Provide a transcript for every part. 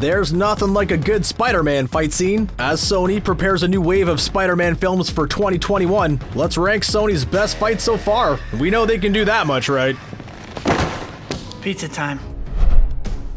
There's nothing like a good Spider-Man fight scene. As Sony prepares a new wave of Spider-Man films for 2021, let's rank Sony's best fights so far. We know they can do that much, right? Pizza time.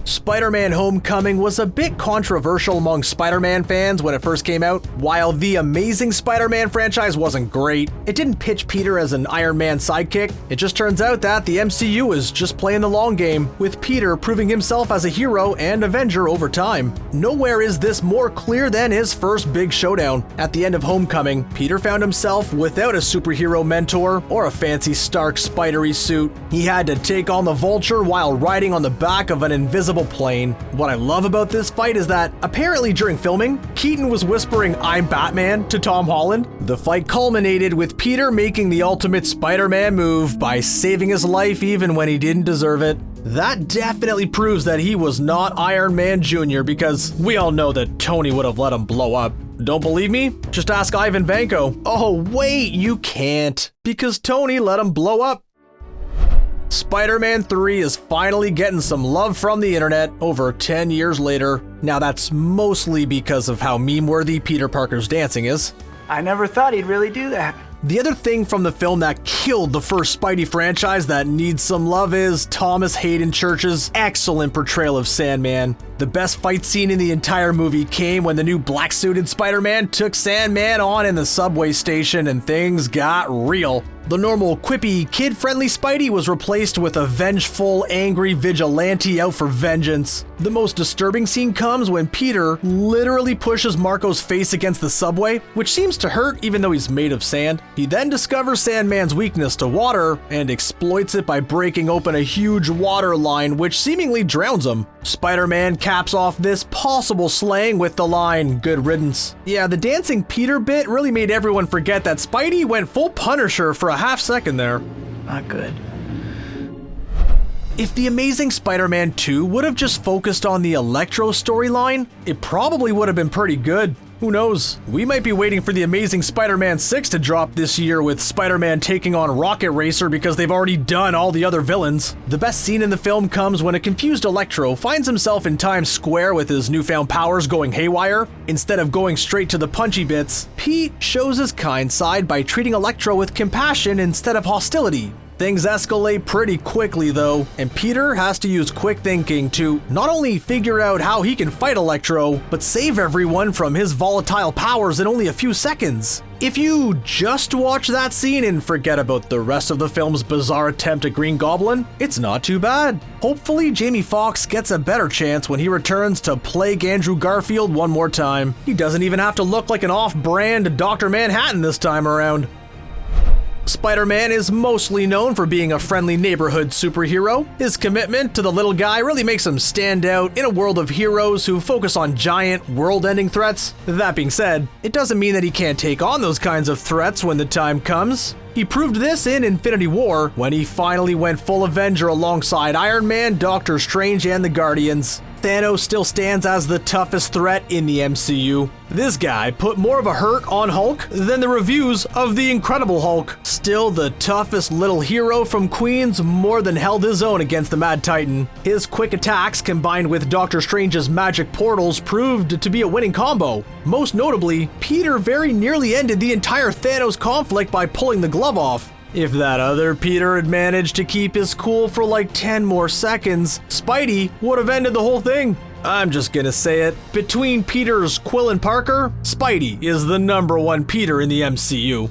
Spider-Man Homecoming was a bit controversial among Spider-Man fans when it first came out. While the Amazing Spider-Man franchise wasn't great, it didn't pitch Peter as an Iron Man sidekick. It just turns out that the MCU is just playing the long game, with Peter proving himself as a hero and Avenger over time. Nowhere is this more clear than his first big showdown. At the end of Homecoming, Peter found himself without a superhero mentor or a fancy Stark spidery suit. He had to take on the Vulture while riding on the back of an invisible plane. What I love about this fight is that apparently during filming, Keaton was whispering "I'm Batman" to Tom Holland. The fight culminated with Peter making the ultimate Spider-Man move by saving his life even when he didn't deserve it. That definitely proves that he was not Iron Man Jr. because we all know that Tony would have let him blow up. Don't believe me? Just ask Ivan Vanko. Oh wait, you can't, because Tony let him blow up. Spider-Man 3 is finally getting some love from the internet over 10 years later. Now that's mostly because of how meme-worthy Peter Parker's dancing is. I never thought he'd really do that. The other thing from the film that killed the first Spidey franchise that needs some love is Thomas Hayden Church's excellent portrayal of Sandman. The best fight scene in the entire movie came when the new black-suited Spider-Man took Sandman on in the subway station and things got real. The normal, quippy, kid-friendly Spidey was replaced with a vengeful, angry vigilante out for vengeance. The most disturbing scene comes when Peter literally pushes Marco's face against the subway, which seems to hurt even though he's made of sand. He then discovers Sandman's weakness to water and exploits it by breaking open a huge water line which seemingly drowns him. Spider-Man caps off this possible slaying with the line, "Good riddance." Yeah, the dancing Peter bit really made everyone forget that Spidey went full Punisher for a half second there. Not good. If The Amazing Spider-Man 2 would have just focused on the Electro storyline, it probably would have been pretty good. Who knows? We might be waiting for The Amazing Spider-Man 6 to drop this year with Spider-Man taking on Rocket Racer because they've already done all the other villains. The best scene in the film comes when a confused Electro finds himself in Times Square with his newfound powers going haywire. Instead of going straight to the punchy bits, Pete shows his kind side by treating Electro with compassion instead of hostility. Things escalate pretty quickly though, and Peter has to use quick thinking to not only figure out how he can fight Electro, but save everyone from his volatile powers in only a few seconds. If you just watch that scene and forget about the rest of the film's bizarre attempt at Green Goblin, it's not too bad. Hopefully Jamie Foxx gets a better chance when he returns to plague Andrew Garfield one more time. He doesn't even have to look like an off-brand Dr. Manhattan this time around. Spider-Man is mostly known for being a friendly neighborhood superhero. His commitment to the little guy really makes him stand out in a world of heroes who focus on giant, world-ending threats. That being said, it doesn't mean that he can't take on those kinds of threats when the time comes. He proved this in Infinity War, when he finally went full Avenger alongside Iron Man, Doctor Strange, and the Guardians. Thanos still stands as the toughest threat in the MCU. This guy put more of a hurt on Hulk than the reviews of The Incredible Hulk. Still, the toughest little hero from Queens more than held his own against the Mad Titan. His quick attacks combined with Doctor Strange's magic portals proved to be a winning combo. Most notably, Peter very nearly ended the entire Thanos conflict by pulling the glove off. If that other Peter had managed to keep his cool for like 10 more seconds, Spidey would have ended the whole thing. I'm just gonna say it. Between Peter's Quill and Parker, Spidey is the #1 Peter in the MCU.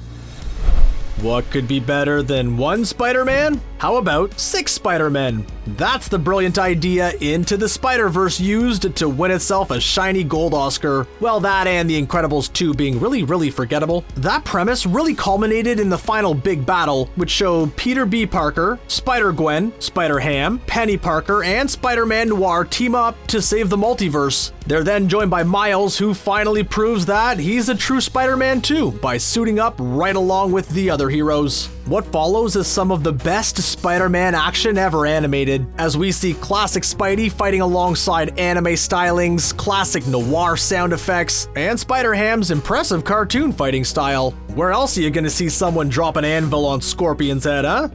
What could be better than one Spider-Man? How about 6 Spider-Men? That's the brilliant idea Into the Spider-Verse used to win itself a shiny gold Oscar. Well, that and The Incredibles 2 being really forgettable. That premise really culminated in the final big battle, which showed Peter B. Parker, Spider-Gwen, Spider-Ham, Penny Parker, and Spider-Man Noir team up to save the multiverse. They're then joined by Miles, who finally proves that he's a true Spider-Man too, by suiting up right along with the other heroes. What follows is some of the best Spider-Man action ever animated, as we see classic Spidey fighting alongside anime stylings, classic noir sound effects, and Spider-Ham's impressive cartoon fighting style. Where else are you gonna see someone drop an anvil on Scorpion's head, huh?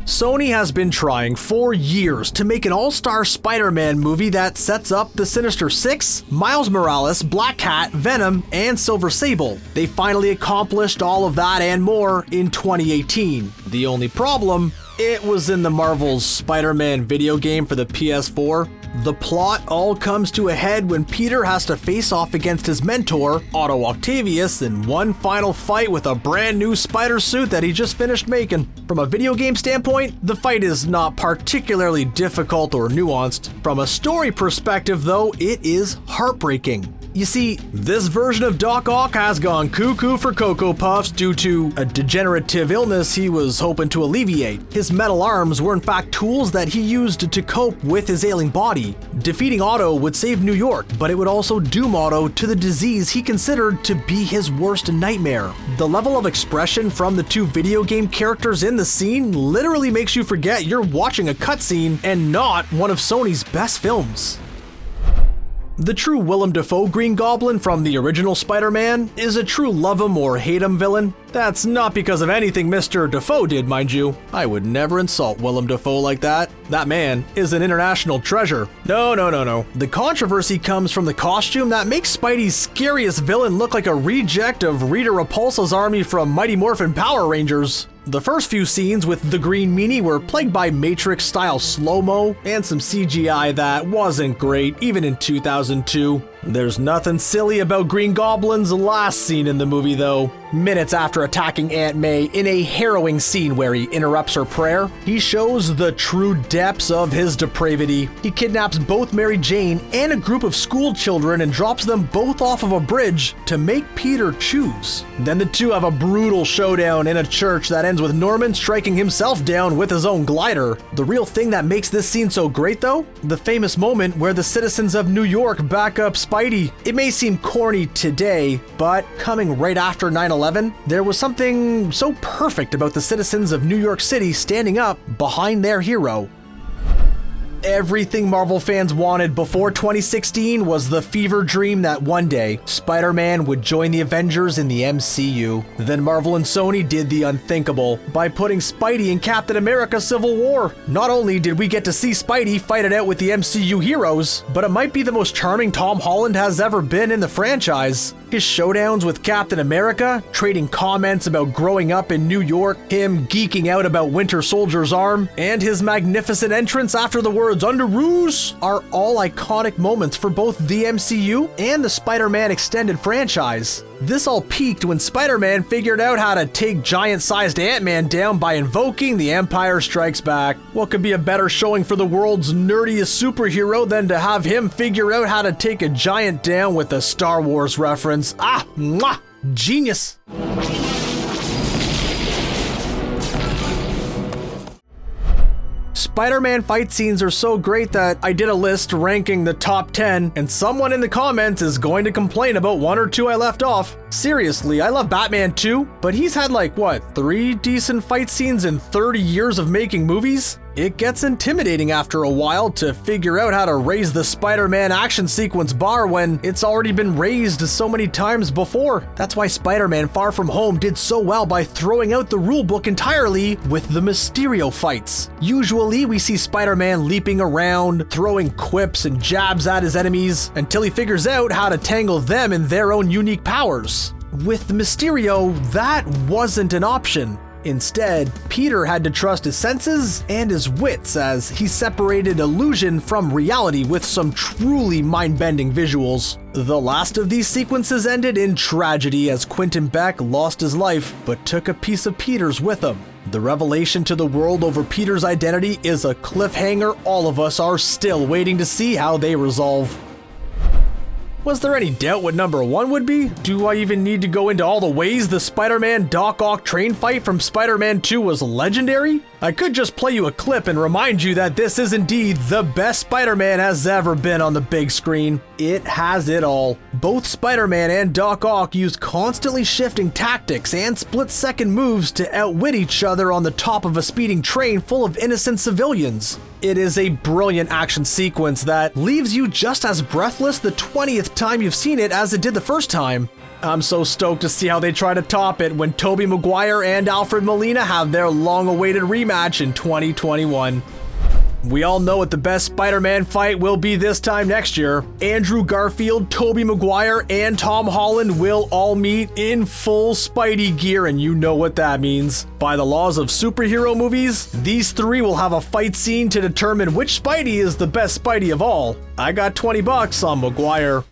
Sony has been trying for years to make an all-star Spider-Man movie that sets up the Sinister Six, Miles Morales, Black Cat, Venom, and Silver Sable. They finally accomplished all of that and more in 2018. The only problem, it was in the Marvel's Spider-Man video game for the PS4. The plot all comes to a head when Peter has to face off against his mentor, Otto Octavius, in one final fight with a brand new spider suit that he just finished making. From a video game standpoint, the fight is not particularly difficult or nuanced. From a story perspective, though, it is heartbreaking. You see, this version of Doc Ock has gone cuckoo for Cocoa Puffs due to a degenerative illness he was hoping to alleviate. His metal arms were in fact tools that he used to cope with his ailing body. Defeating Otto would save New York, but it would also doom Otto to the disease he considered to be his worst nightmare. The level of expression from the two video game characters in the scene literally makes you forget you're watching a cutscene and not one of Sony's best films. The true Willem Dafoe Green Goblin from the original Spider-Man is a true love him or hate him villain. That's not because of anything Mr. Dafoe did, mind you. I would never insult Willem Dafoe like that. That man is an international treasure. No. The controversy comes from the costume that makes Spidey's scariest villain look like a reject of Rita Repulsa's army from Mighty Morphin Power Rangers. The first few scenes with the Green Meanie were plagued by Matrix-style slow-mo and some CGI that wasn't great, even in 2002. There's nothing silly about Green Goblin's last scene in the movie, though. Minutes after attacking Aunt May in a harrowing scene where he interrupts her prayer, he shows the true depths of his depravity. He kidnaps both Mary Jane and a group of school children and drops them both off of a bridge to make Peter choose. Then the two have a brutal showdown in a church that ends with Norman striking himself down with his own glider. The real thing that makes this scene so great, though? The famous moment where the citizens of New York back up Spidey. It may seem corny today, but coming right after 9/11, there was something so perfect about the citizens of New York City standing up behind their hero. Everything Marvel fans wanted before 2016 was the fever dream that one day Spider-Man would join the Avengers in the MCU. Then Marvel and Sony did the unthinkable by putting Spidey in Captain America Civil War. Not only did we get to see Spidey fight it out with the MCU heroes, but it might be the most charming Tom Holland has ever been in the franchise. His showdowns with Captain America, trading comments about growing up in New York, him geeking out about Winter Soldier's arm, and his magnificent entrance after the words "Under Ruse" are all iconic moments for both the MCU and the Spider-Man extended franchise. This all peaked when Spider-Man figured out how to take giant-sized Ant-Man down by invoking the Empire Strikes Back. What could be a better showing for the world's nerdiest superhero than to have him figure out how to take a giant down with a Star Wars reference? Ah, mwah, genius! Spider-Man fight scenes are so great that I did a list ranking the top 10, and someone in the comments is going to complain about one or two I left off. Seriously, I love Batman too, but he's had like, what, 3 decent fight scenes in 30 years of making movies? It gets intimidating after a while to figure out how to raise the Spider-Man action sequence bar when it's already been raised so many times before. That's why Spider-Man Far From Home did so well by throwing out the rulebook entirely with the Mysterio fights. Usually we see Spider-Man leaping around, throwing quips and jabs at his enemies until he figures out how to tangle them in their own unique powers. With Mysterio, that wasn't an option. Instead, Peter had to trust his senses and his wits as he separated illusion from reality with some truly mind-bending visuals. The last of these sequences ended in tragedy as Quentin Beck lost his life but took a piece of Peter's with him. The revelation to the world over Peter's identity is a cliffhanger all of us are still waiting to see how they resolve. Was there any doubt what number 1 would be? Do I even need to go into all the ways the Spider-Man Doc Ock train fight from Spider-Man 2 was legendary? I could just play you a clip and remind you that this is indeed the best Spider-Man has ever been on the big screen. It has it all. Both Spider-Man and Doc Ock use constantly shifting tactics and split-second moves to outwit each other on the top of a speeding train full of innocent civilians. It is a brilliant action sequence that leaves you just as breathless the 20th time you've seen it as it did the first time. I'm so stoked to see how they try to top it when Tobey Maguire and Alfred Molina have their long-awaited rematch in 2021. We all know what the best Spider-Man fight will be this time next year. Andrew Garfield, Tobey Maguire, and Tom Holland will all meet in full Spidey gear, and you know what that means. By the laws of superhero movies, these three will have a fight scene to determine which Spidey is the best Spidey of all. I got $20 on Maguire.